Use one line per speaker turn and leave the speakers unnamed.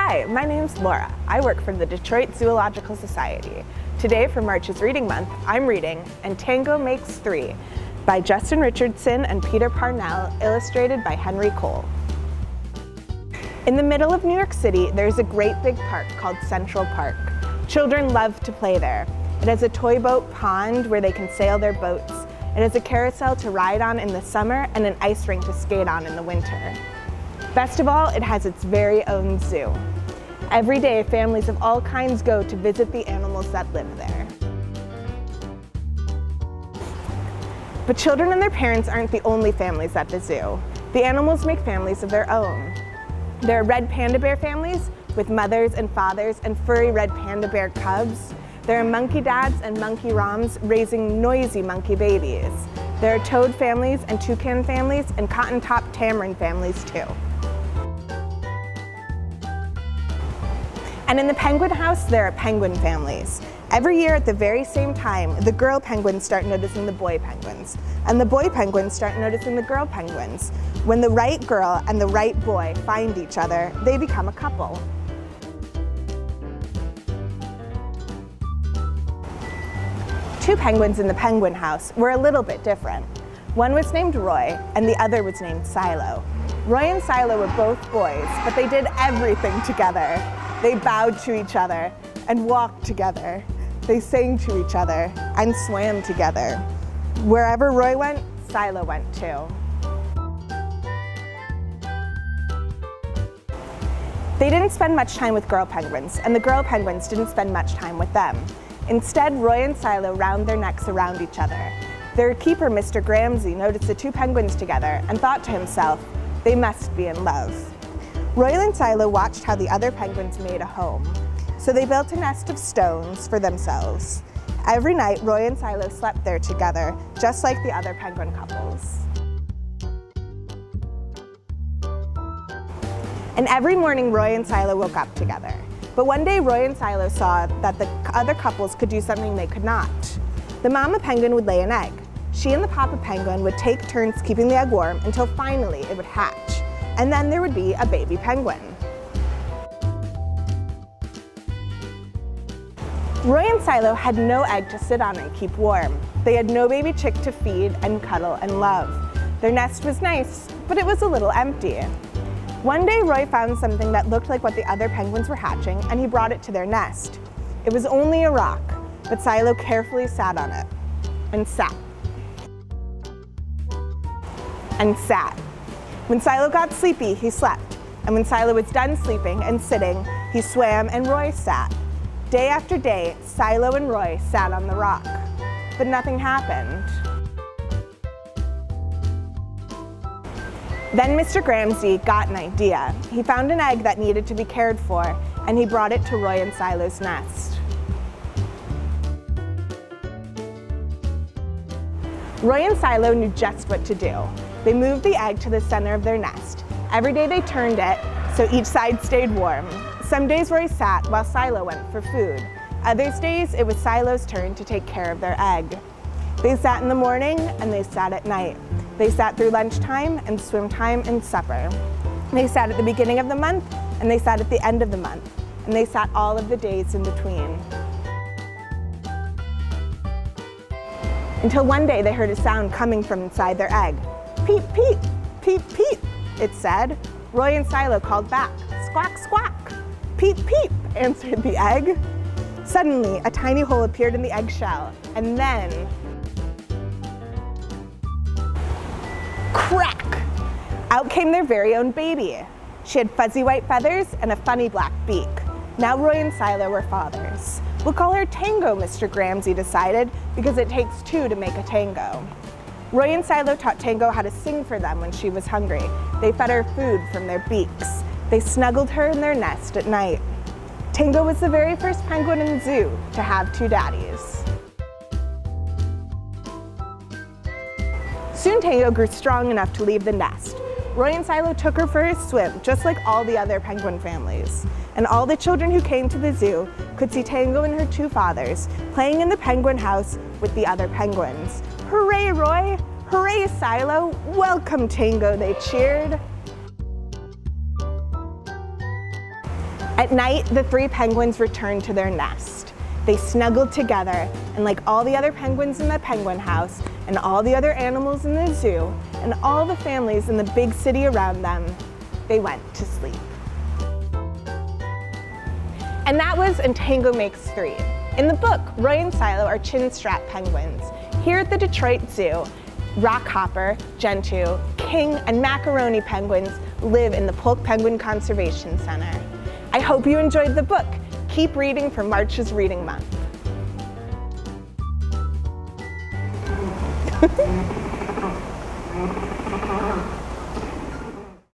Hi, my name's Laura. I work for the Detroit Zoological Society. Today for March's Reading Month, I'm reading And Tango Makes Three by Justin Richardson and Peter Parnell, illustrated by Henry Cole. In the middle of New York City, there's a great big park called Central Park. Children love to play there. It has a toy boat pond where they can sail their boats. It has a carousel to ride on in the summer and an ice rink to skate on in the winter. Best of all, it has its very own zoo. Every day, families of all kinds go to visit the animals that live there. But children and their parents aren't the only families at the zoo. The animals make families of their own. There are red panda bear families with mothers and fathers and furry red panda bear cubs. There are monkey dads and monkey roms raising noisy monkey babies. There are toad families and toucan families and cotton top tamarin families too. And in the penguin house, there are penguin families. Every year at the very same time, the girl penguins start noticing the boy penguins, and the boy penguins start noticing the girl penguins. When the right girl and the right boy find each other, they become a couple. Two penguins in the penguin house were a little bit different. One was named Roy, and the other was named Silo. Roy and Silo were both boys, but they did everything together. They bowed to each other and walked together. They sang to each other and swam together. Wherever Roy went, Silo went too. They didn't spend much time with girl penguins, and the girl penguins didn't spend much time with them. Instead, Roy and Silo wound their necks around each other. Their keeper, Mr. Gramsci, noticed the two penguins together and thought to himself, they must be in love. Roy and Silo watched how the other penguins made a home. So they built a nest of stones for themselves. Every night, Roy and Silo slept there together, just like the other penguin couples. And every morning, Roy and Silo woke up together. But one day, Roy and Silo saw that the other couples could do something they could not. The mama penguin would lay an egg. She and the papa penguin would take turns keeping the egg warm until finally it would hatch. And then there would be a baby penguin. Roy and Silo had no egg to sit on and keep warm. They had no baby chick to feed and cuddle and love. Their nest was nice, but it was a little empty. One day, Roy found something that looked like what the other penguins were hatching, and he brought it to their nest. It was only a rock, but Silo carefully sat on it, and sat, and sat. When Silo got sleepy, he slept, and when Silo was done sleeping and sitting, he swam and Roy sat. Day after day, Silo and Roy sat on the rock, but nothing happened. Then Mr. Gramsci got an idea. He found an egg that needed to be cared for, and he brought it to Roy and Silo's nest. Roy and Silo knew just what to do. They moved the egg to the center of their nest. Every day they turned it, so each side stayed warm. Some days Roy sat while Silo went for food. Other days it was Silo's turn to take care of their egg. They sat in the morning and they sat at night. They sat through lunchtime and swim time and supper. They sat at the beginning of the month and they sat at the end of the month. And they sat all of the days in between. Until one day they heard a sound coming from inside their egg. Peep, peep, peep, peep, it said. Roy and Silo called back, squawk, squawk. Peep, peep, answered the egg. Suddenly, a tiny hole appeared in the eggshell, and then, crack! Out came their very own baby. She had fuzzy white feathers and a funny black beak. Now Roy and Silo were fathers. We'll call her Tango, Mr. Gramsci decided, because it takes two to make a tango. Roy and Silo taught Tango how to sing for them when she was hungry. They fed her food from their beaks. They snuggled her in their nest at night. Tango was the very first penguin in the zoo to have two daddies. Soon Tango grew strong enough to leave the nest. Roy and Silo took her for a swim, just like all the other penguin families. And all the children who came to the zoo could see Tango and her two fathers playing in the penguin house with the other penguins. Hooray, Roy! Hooray, Silo! Welcome, Tango, they cheered. At night, the three penguins returned to their nest. They snuggled together, and like all the other penguins in the penguin house, and all the other animals in the zoo, and all the families in the big city around them, they went to sleep. And that was And Tango Makes Three. In the book, Roy and Silo are chin-strap penguins. Here at the Detroit Zoo, Rockhopper, Gentoo, King, and Macaroni penguins live in the Polk Penguin Conservation Center. I hope you enjoyed the book. Keep reading for March's Reading Month.